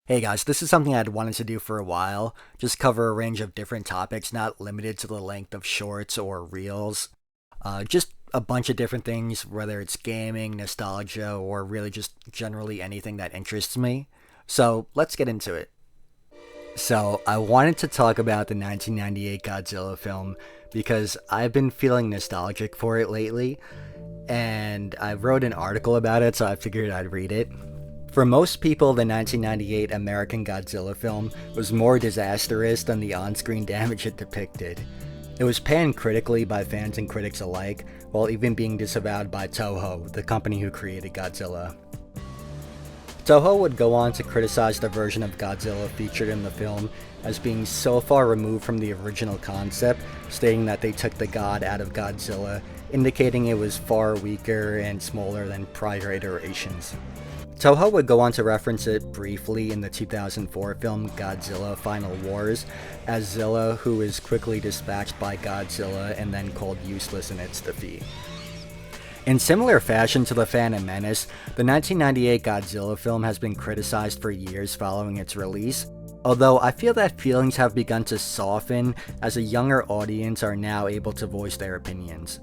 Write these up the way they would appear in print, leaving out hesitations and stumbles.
Hey guys, this is something I'd wanted to do for a while. Just cover a range of different topics, not limited to the length of shorts or reels. Just a bunch of different things, whether it's gaming, nostalgia, or really just generally anything that interests me. So let's get into it. So I wanted to talk about the 1998 Godzilla film because I've been feeling nostalgic for it lately, and I wrote an article about it, so I figured I'd read it. For most people, the 1998 American Godzilla film was more disastrous than the on screen damage it depicted. It was panned critically by fans and critics alike, while even being disavowed by Toho, the company who created Godzilla. Toho would go on to criticize the version of Godzilla featured in the film as being so far removed from the original concept, stating that they took the god out of Godzilla, indicating it was far weaker and smaller than prior iterations. Toho would go on to reference it briefly in the 2004 film Godzilla Final Wars as Zilla, who is quickly dispatched by Godzilla and then called useless in its defeat. In similar fashion to The Phantom Menace, the 1998 Godzilla film has been criticized for years following its release, although I feel that feelings have begun to soften as a younger audience are now able to voice their opinions.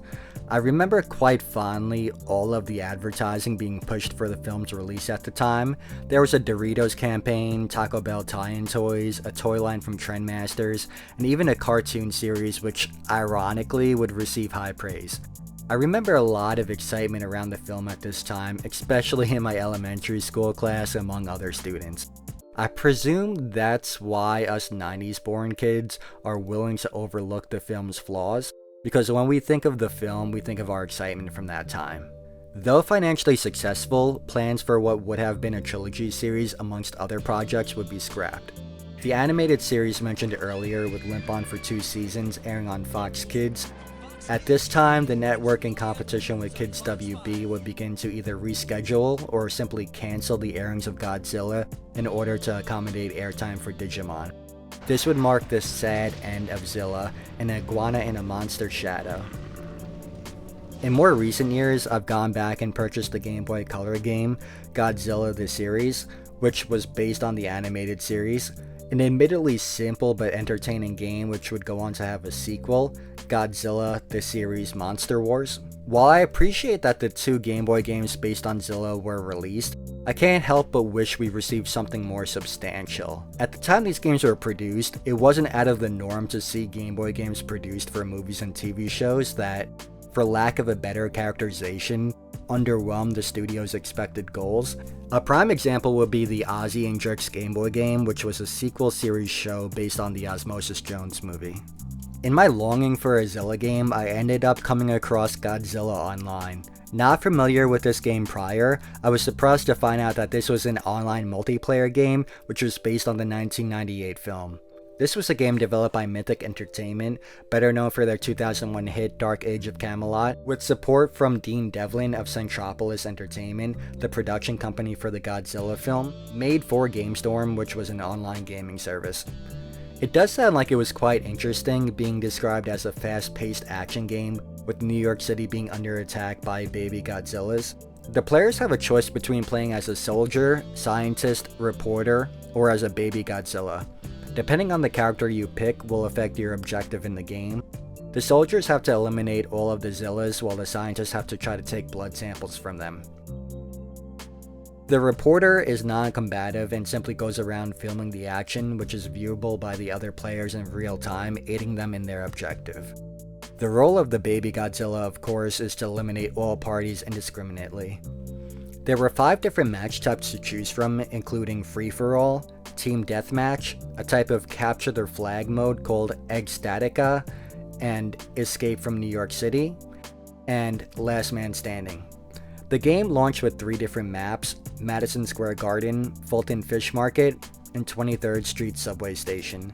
I remember quite fondly all of the advertising being pushed for the film's release at the time. There was a Doritos campaign, Taco Bell tie-in toys, a toy line from Trendmasters, and even a cartoon series which, ironically, would receive high praise. I remember a lot of excitement around the film at this time, especially in my elementary school class among other students. I presume that's why us 90s born kids are willing to overlook the film's flaws, because when we think of the film, we think of our excitement from that time. Though financially successful, plans for what would have been a trilogy series amongst other projects would be scrapped. The animated series mentioned earlier would limp on for 2 seasons, airing on Fox Kids. At this time, the network in competition with Kids WB would begin to either reschedule or simply cancel the airings of Godzilla in order to accommodate airtime for Digimon. This would mark the sad end of Zilla, an iguana in a monster's shadow. In more recent years, I've gone back and purchased the Game Boy Color game, Godzilla the Series, which was based on the animated series. An admittedly simple but entertaining game which would go on to have a sequel, Godzilla the Series Monster Wars. While I appreciate that the 2 Game Boy games based on Zilla were released, I can't help but wish we received something more substantial. At the time these games were produced, it wasn't out of the norm to see Game Boy games produced for movies and TV shows that, for lack of a better characterization, underwhelmed the studio's expected goals. A prime example would be the Ozzy and Jerks Game Boy game, which was a sequel series show based on the Osmosis Jones movie. In my longing for a Zilla game, I ended up coming across Godzilla Online. Not familiar with this game prior, I was surprised to find out that this was an online multiplayer game which was based on the 1998 film. This was a game developed by Mythic Entertainment, better known for their 2001 hit Dark Age of Camelot, with support from Dean Devlin of Centropolis Entertainment, the production company for the Godzilla film, made for GameStorm, which was an online gaming service. It does sound like it was quite interesting, being described as a fast-paced action game, with New York City being under attack by baby Godzillas. The players have a choice between playing as a soldier, scientist, reporter, or as a baby Godzilla. Depending on the character you pick will affect your objective in the game. The soldiers have to eliminate all of the Zillas, while the scientists have to try to take blood samples from them. The reporter is non-combative and simply goes around filming the action, which is viewable by the other players in real time, aiding them in their objective. The role of the baby Godzilla, of course, is to eliminate all parties indiscriminately. There were 5 different match types to choose from, including free-for-all, team deathmatch, a type of capture the flag mode called Egg Statica, and Escape from New York City, and Last Man Standing. The game launched with 3 different maps: Madison Square Garden, Fulton Fish Market, and 23rd Street Subway Station.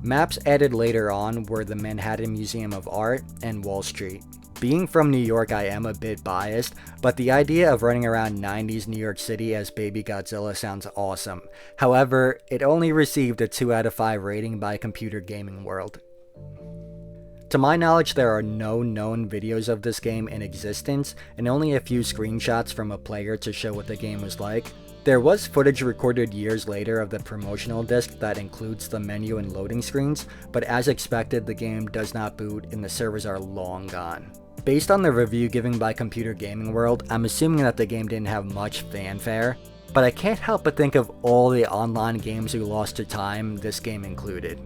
Maps added later on were the Manhattan Museum of Art and Wall Street. Being from New York, I am a bit biased, but the idea of running around 90s New York City as baby Godzilla sounds awesome. However, it only received a 2 out of 5 rating by Computer Gaming World. To my knowledge, there are no known videos of this game in existence, and only a few screenshots from a player to show what the game was like. There was footage recorded years later of the promotional disc that includes the menu and loading screens, but as expected, the game does not boot and the servers are long gone. Based on the review given by Computer Gaming World, I'm assuming that the game didn't have much fanfare, but I can't help but think of all the online games we lost to time, this game included.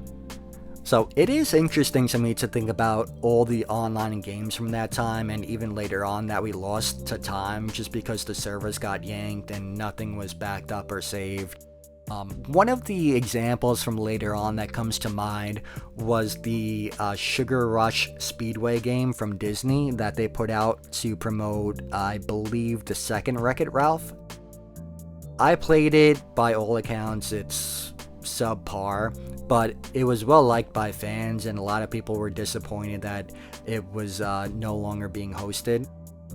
So it is interesting to me to think about all the online games from that time and even later on that we lost to time just because the servers got yanked and nothing was backed up or saved. One of the examples from later on that comes to mind was the Sugar Rush Speedway game from Disney that they put out to promote, I believe, the second Wreck-It Ralph. I played it. By all accounts, it's subpar, but it was well liked by fans and a lot of people were disappointed that it was no longer being hosted.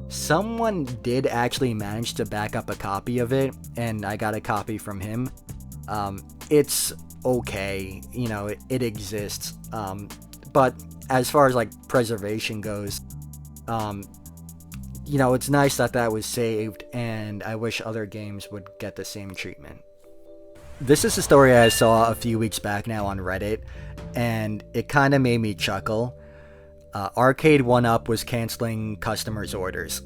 Someone did actually manage to back up a copy of it, and I got a copy from him. It's okay, it exists, but as far as like preservation goes, it's nice that was saved, and I wish other games would get the same treatment. This is a story I saw a few weeks back now on Reddit, and it kind of made me chuckle. Arcade 1UP was canceling customers' orders.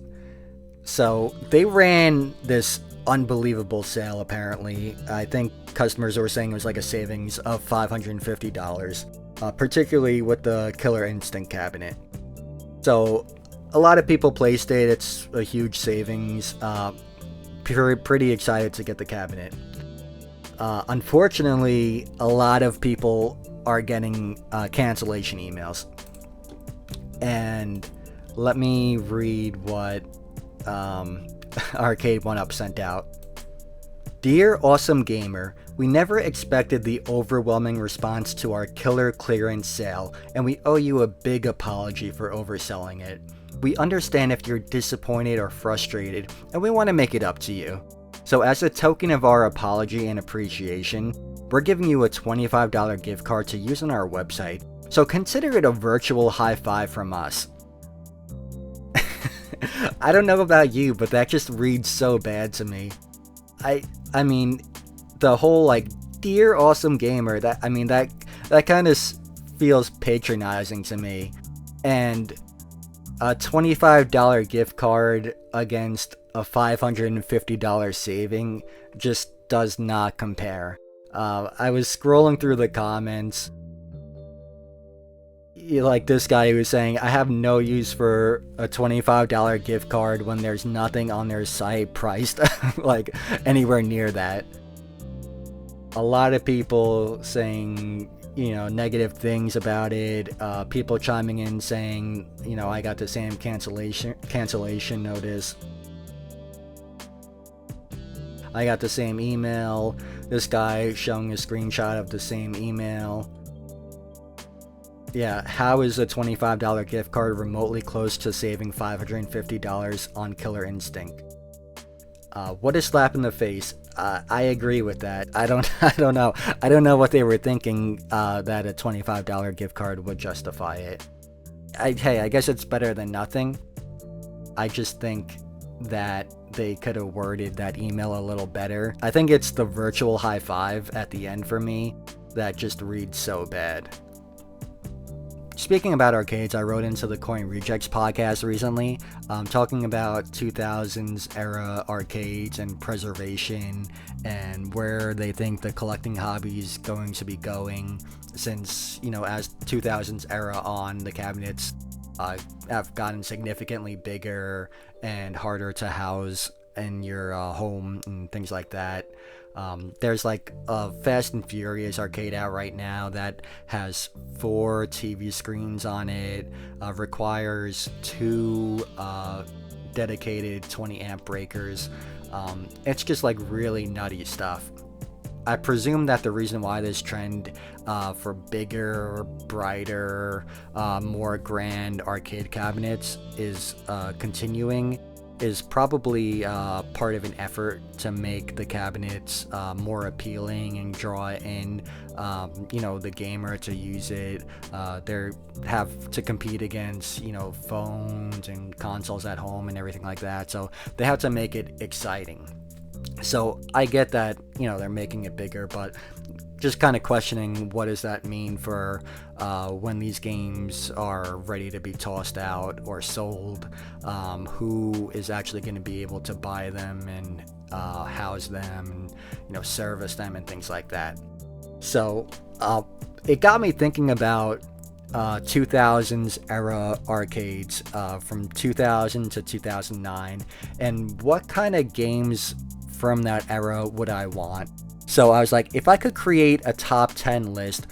So they ran this unbelievable sale, apparently. I think customers were saying it was like a savings of $550, particularly with the Killer Instinct cabinet. So a lot of people placed it. It's a huge savings. Pretty excited to get the cabinet. Unfortunately, a lot of people are getting cancellation emails. And let me read what Arcade 1UP sent out. Dear Awesome Gamer, we never expected the overwhelming response to our killer clearance sale, and we owe you a big apology for overselling it. We understand if you're disappointed or frustrated, and we want to make it up to you. So as a token of our apology and appreciation, we're giving you a $25 gift card to use on our website, so consider it a virtual high five from us. I don't know about you, but that just reads so bad to me. I mean, the whole like, dear awesome gamer, that kind of feels patronizing to me. And a $25 gift card against a $550 saving just does not compare. I was scrolling through the comments. Like this guy who was saying, I have no use for a $25 gift card when there's nothing on their site priced like anywhere near that. A lot of people saying, negative things about it. People chiming in saying, I got the same cancellation notice. I got the same email. This guy showing a screenshot of the same email. Yeah, how is a $25 gift card remotely close to saving $550 on Killer Instinct? What a slap in the face. I agree with that. I don't know. I don't know what they were thinking that a $25 gift card would justify it. I guess it's better than nothing. I just think that they could have worded that email a little better. I think it's the virtual high five at the end for me that just reads so bad. Speaking about arcades, I wrote into the Coin Rejects podcast recently, talking about 2000s era arcades and preservation and where they think the collecting hobby is going to be going since, as 2000s era on, the cabinets have gotten significantly bigger and harder to house in your home and things like that. There's like a Fast and Furious arcade out right now that has 4 TV screens on it, requires 2 dedicated 20 amp breakers. It's just like really nutty stuff. I presume that the reason why this trend for bigger, brighter, more grand arcade cabinets is continuing is probably part of an effort to make the cabinets more appealing and draw in the gamer to use it. They have to compete against phones and consoles at home and everything like that, so they have to make it exciting. So I get that, they're making it bigger, but just kind of questioning what does that mean for when these games are ready to be tossed out or sold. Who is actually going to be able to buy them and house them and service them and things like that. So it got me thinking about 2000s era arcades from 2000 to 2009, and what kind of games from that era would I want. So I was like, if I could create a top 10 list,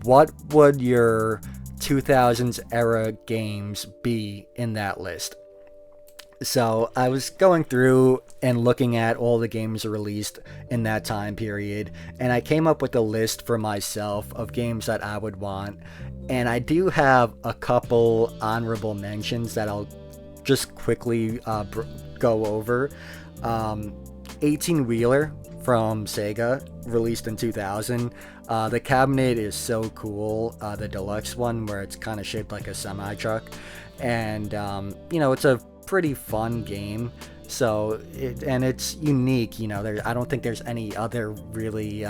what would your 2000s era games be in that list? So I was going through and looking at all the games released in that time period, and I came up with a list for myself of games that I would want. And I do have a couple honorable mentions that I'll just quickly go over. 18-Wheeler from Sega, released in 2000. The cabinet is so cool, the deluxe one where it's kind of shaped like a semi-truck. And, it's a pretty fun game. So, it's unique, I don't think there's any other really,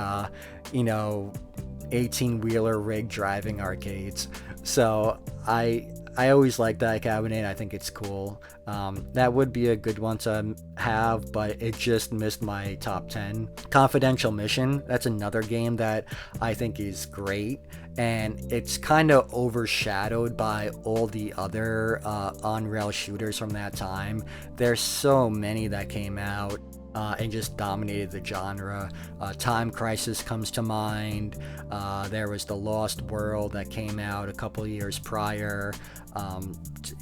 18-wheeler rig driving arcades. So I always like that cabinet. I think it's cool. That would be a good one to have, but it just missed my top 10. Confidential Mission, that's another game that I think is great, and it's kind of overshadowed by all the other on-rail shooters from that time. There's so many that came out and just dominated the genre. Time Crisis comes to mind. There was The Lost World that came out a couple years prior.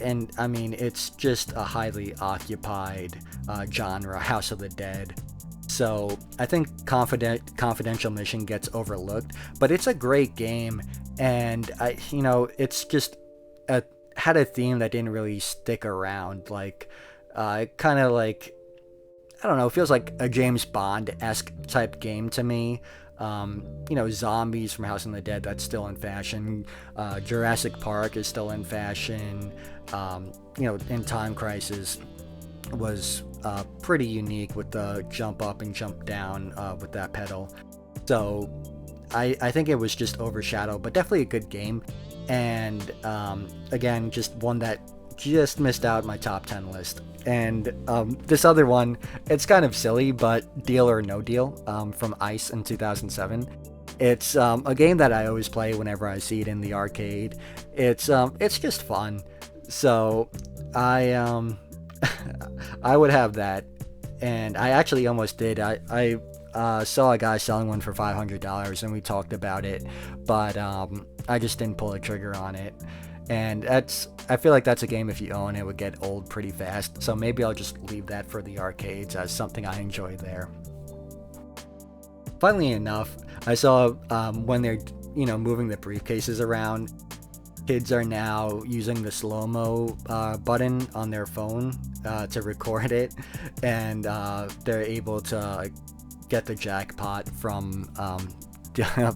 And I mean, it's just a highly occupied genre, House of the Dead. So I think Confidential Mission gets overlooked, but it's a great game, and it's just had a theme that didn't really stick around. Like, it kind of like, I don't know, it feels like a James Bond-esque type game to me. Zombies from House of the Dead, that's still in fashion. Jurassic Park is still in fashion. In Time Crisis was pretty unique with the jump up and jump down with that pedal. So I think it was just overshadowed, but definitely a good game. And again, just one that just missed out my top 10 list. And this other one, it's kind of silly, but Deal or No Deal from ICE in 2007. It's a game that I always play whenever I see it in the arcade. It's just fun. So I I would have that, and I actually almost did. I saw a guy selling one for $500, and we talked about it, but I just didn't pull the trigger on it. And I feel like that's a game, if you own it, would get old pretty fast. So maybe I'll just leave that for the arcades as something I enjoy there. Funnily enough, I saw when they're moving the briefcases around, kids are now using the slow-mo button on their phone to record it, and they're able to get the jackpot from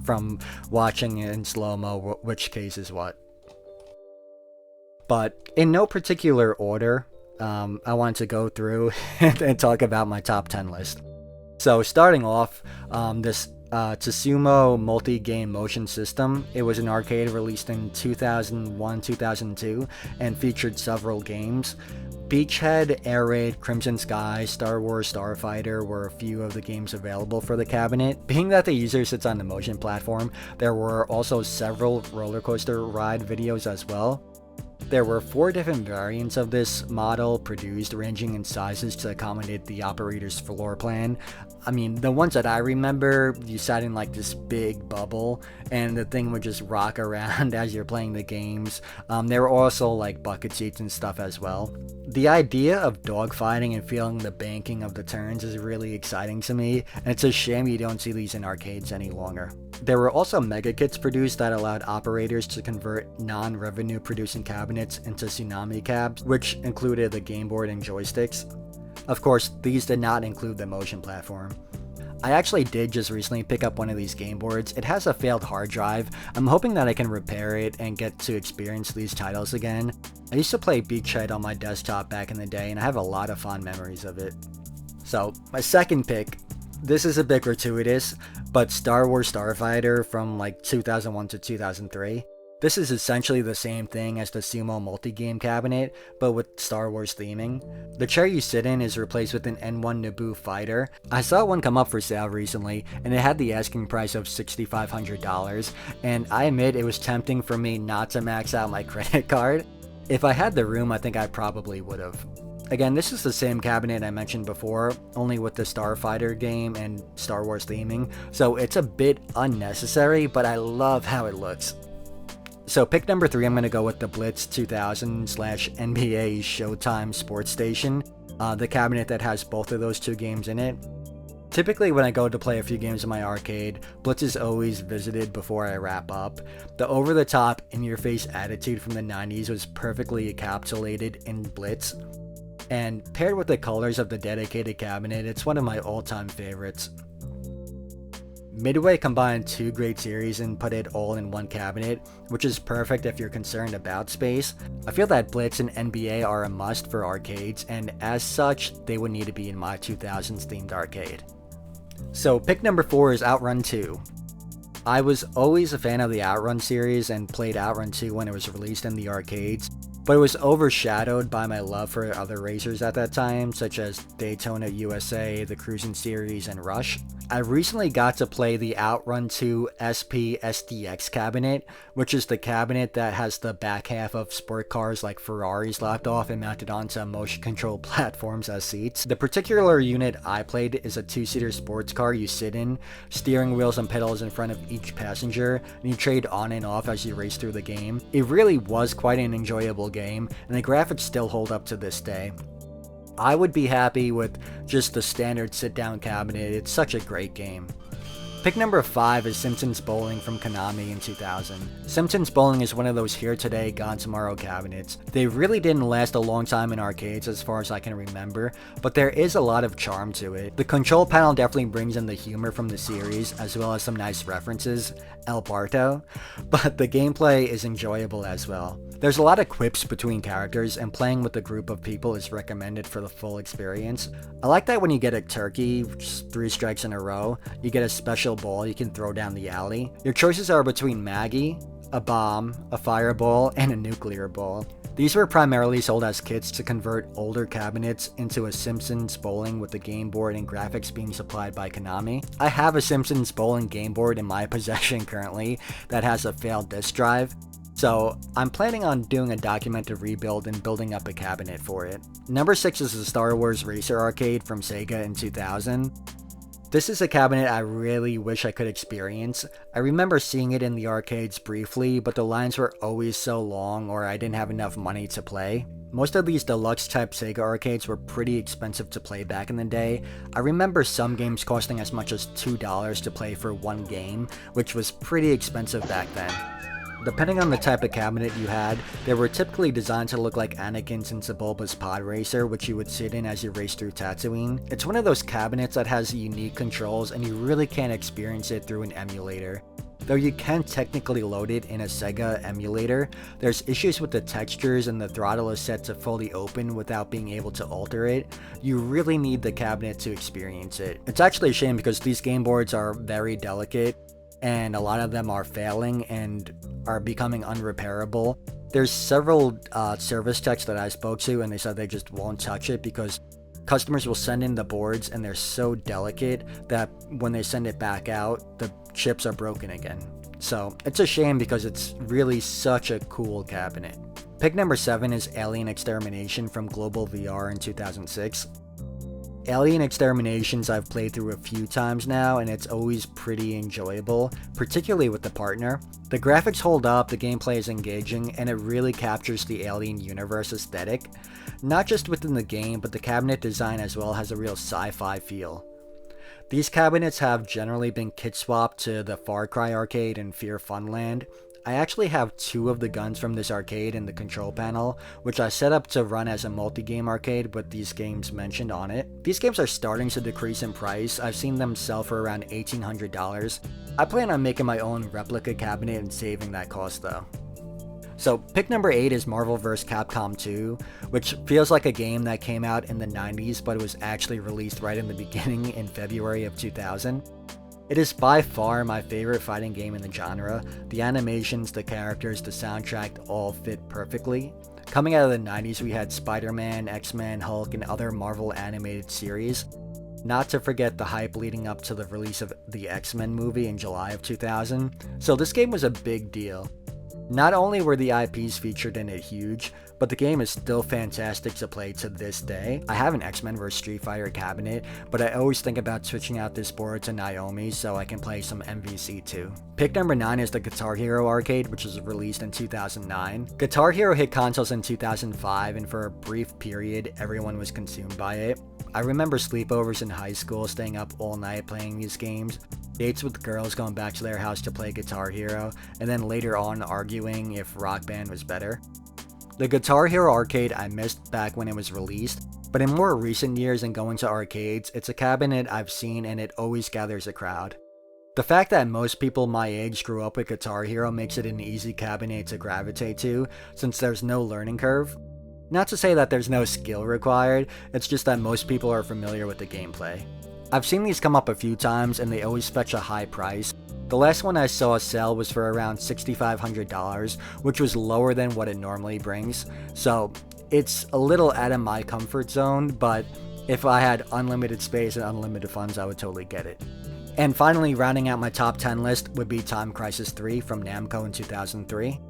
from watching it in slow-mo which case is what. But in no particular order, I wanted to go through and talk about my top 10 list. So starting off, this Tsumo multi-game motion system. It was an arcade released in 2001-2002 and featured several games. Beachhead, Air Raid, Crimson Sky, Star Wars Starfighter were a few of the games available for the cabinet. Being that the user sits on the motion platform, there were also several roller coaster ride videos as well. There were 4 different variants of this model produced, ranging in sizes to accommodate the operator's floor plan. I mean, the ones that I remember, you sat in like this big bubble and the thing would just rock around as you're playing the games. There were also like bucket seats and stuff as well. The idea of dogfighting and feeling the banking of the turns is really exciting to me, and it's a shame you don't see these in arcades any longer. There were also mega kits produced that allowed operators to convert non-revenue producing cabinets into tsunami cabs, which included the game board and joysticks. Of course, these did not include the motion platform. I actually did just recently pick up one of these game boards. It has a failed hard drive. I'm hoping that I can repair it and get to experience these titles again. I used to play Beachhead on my desktop back in the day, and I have a lot of fond memories of it. So, my second pick, this is a bit gratuitous, but Star Wars Starfighter from like 2001 to 2003. This is essentially the same thing as the Sumo multi-game cabinet, but with Star Wars theming. The chair you sit in is replaced with an N1 Naboo fighter. I saw one come up for sale recently, and it had the asking price of $6,500, and I admit it was tempting for me not to max out my credit card. If I had the room, I think I probably would have. Again, this is the same cabinet I mentioned before, only with the Starfighter game and Star Wars theming, so it's a bit unnecessary, but I love how it looks. So pick number 3, I'm going to go with the Blitz 2000/NBA Showtime Sports Station, the cabinet that has both of those two games in it. Typically when I go to play a few games in my arcade, Blitz is always visited before I wrap up. The over-the-top, in-your-face attitude from the 90s was perfectly encapsulated in Blitz, and paired with the colors of the dedicated cabinet, it's one of my all-time favorites. Midway combined two great series and put it all in one cabinet, which is perfect if you're concerned about space. I feel that Blitz and NBA are a must for arcades, and as such, they would need to be in my 2000s themed arcade. So pick number 4 is Outrun 2. I was always a fan of the Outrun series and played Outrun 2 when it was released in the arcades, but it was overshadowed by my love for other racers at that time, such as Daytona USA, the Cruising Series, and Rush. I recently got to play the Outrun 2 SP SDX cabinet, which is the cabinet that has the back half of sport cars like Ferraris lopped off and mounted onto motion control platforms as seats. The particular unit I played is a 2-seater sports car you sit in, steering wheels and pedals in front of each passenger, and you trade on and off as you race through the game. It really was quite an enjoyable game, and the graphics still hold up to this day. I would be happy with just the standard sit-down cabinet. It's such a great game. Pick number 5 is Simpsons Bowling from Konami in 2000. Simpsons Bowling is one of those here today, gone tomorrow cabinets. They really didn't last a long time in arcades as far as I can remember, but there is a lot of charm to it. The control panel definitely brings in the humor from the series, as well as some nice references, El Barto, but the gameplay is enjoyable as well. There's a lot of quips between characters, and playing with a group of people is recommended for the full experience. I like that when you get a turkey, 3 strikes in a row, you get a special ball you can throw down the alley. Your choices are between Maggie, a bomb, a fireball, and a nuclear ball. These were primarily sold as kits to convert older cabinets into a Simpsons Bowling with the game board and graphics being supplied by Konami. I have a Simpsons Bowling game board in my possession currently that has a failed disk drive, so I'm planning on doing a documented rebuild and building up a cabinet for it. Number 6 is the Star Wars Racer Arcade from Sega in 2000. This is a cabinet I really wish I could experience. I remember seeing it in the arcades briefly, but the lines were always so long or I didn't have enough money to play. Most of these deluxe type Sega arcades were pretty expensive to play back in the day. I remember some games costing as much as $2 to play for one game, which was pretty expensive back then. Depending on the type of cabinet you had, they were typically designed to look like Anakin's and Sebulba's pod racer, which you would sit in as you race through Tatooine. It's one of those cabinets that has unique controls and you really can't experience it through an emulator. Though you can technically load it in a Sega emulator, there's issues with the textures and the throttle is set to fully open without being able to alter it. You really need the cabinet to experience it. It's actually a shame because these game boards are very delicate, and a lot of them are failing and are becoming unrepairable. There's several service techs that I spoke to and they said they just won't touch it because customers will send in the boards and they're so delicate that when they send it back out, the chips are broken again. So it's a shame because it's really such a cool cabinet. Pick number 7 is Alien Extermination from Global VR in 2006. Alien Exterminations I've played through a few times now, and it's always pretty enjoyable, particularly with the partner. The graphics hold up, the gameplay is engaging, and it really captures the Alien universe aesthetic. Not just within the game, but the cabinet design as well has a real sci-fi feel. These cabinets have generally been kit swapped to the Far Cry arcade and Fear Funland. I actually have 2 of the guns from this arcade in the control panel, which I set up to run as a multi-game arcade with these games mentioned on it. These games are starting to decrease in price. I've seen them sell for around $1,800. I plan on making my own replica cabinet and saving that cost though. So pick number 8 is Marvel vs. Capcom 2, which feels like a game that came out in the 90s, but it was actually released right in the beginning in February of 2000. It is by far my favorite fighting game in the genre. The animations, the characters, the soundtrack all fit perfectly. Coming out of the 90s, we had Spider-Man, X-Men, Hulk, and other Marvel animated series. Not to forget the hype leading up to the release of the X-Men movie in July of 2000. So this game was a big deal. Not only were the IPs featured in it huge, but the game is still fantastic to play to this day. I have an X-Men vs Street Fighter cabinet, but I always think about switching out this board to Naomi so I can play some MVC too. Pick number 9 is the Guitar Hero arcade, which was released in 2009. Guitar Hero hit consoles in 2005, and for a brief period, everyone was consumed by it. I remember sleepovers in high school, staying up all night playing these games, dates with girls going back to their house to play Guitar Hero, and then later on arguing if Rock Band was better. The Guitar Hero arcade I missed back when it was released, but in more recent years and going to arcades, it's a cabinet I've seen and it always gathers a crowd. The fact that most people my age grew up with Guitar Hero makes it an easy cabinet to gravitate to, since there's no learning curve. Not to say that there's no skill required, it's just that most people are familiar with the gameplay. I've seen these come up a few times and they always fetch a high price. The last one I saw sell was for around $6,500, which was lower than what it normally brings. So it's a little out of my comfort zone, but if I had unlimited space and unlimited funds, I would totally get it. And finally, rounding out my top 10 list would be Time Crisis 3 from Namco in 2003.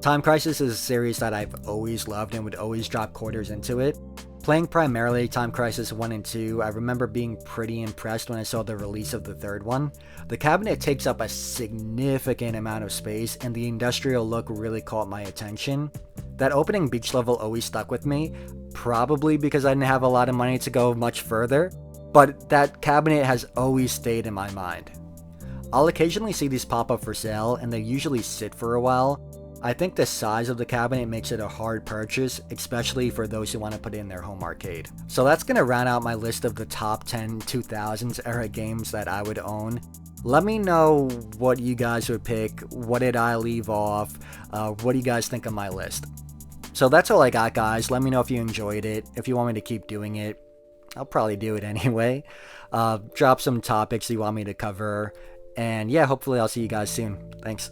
Time Crisis is a series that I've always loved and would always drop quarters into it. Playing primarily Time Crisis 1 and 2, I remember being pretty impressed when I saw the release of the third one. The cabinet takes up a significant amount of space and the industrial look really caught my attention. That opening beach level always stuck with me, probably because I didn't have a lot of money to go much further, but that cabinet has always stayed in my mind. I'll occasionally see these pop up for sale and they usually sit for a while. I think the size of the cabinet makes it a hard purchase, especially for those who want to put it in their home arcade. So that's going to round out my list of the top 10 2000s era games that I would own. Let me know what you guys would pick, what did I leave off, what do you guys think of my list. So that's all I got, guys. Let me know if you enjoyed it. If you want me to keep doing it, I'll probably do it anyway. Drop some topics you want me to cover, and yeah, hopefully I'll see you guys soon. Thanks.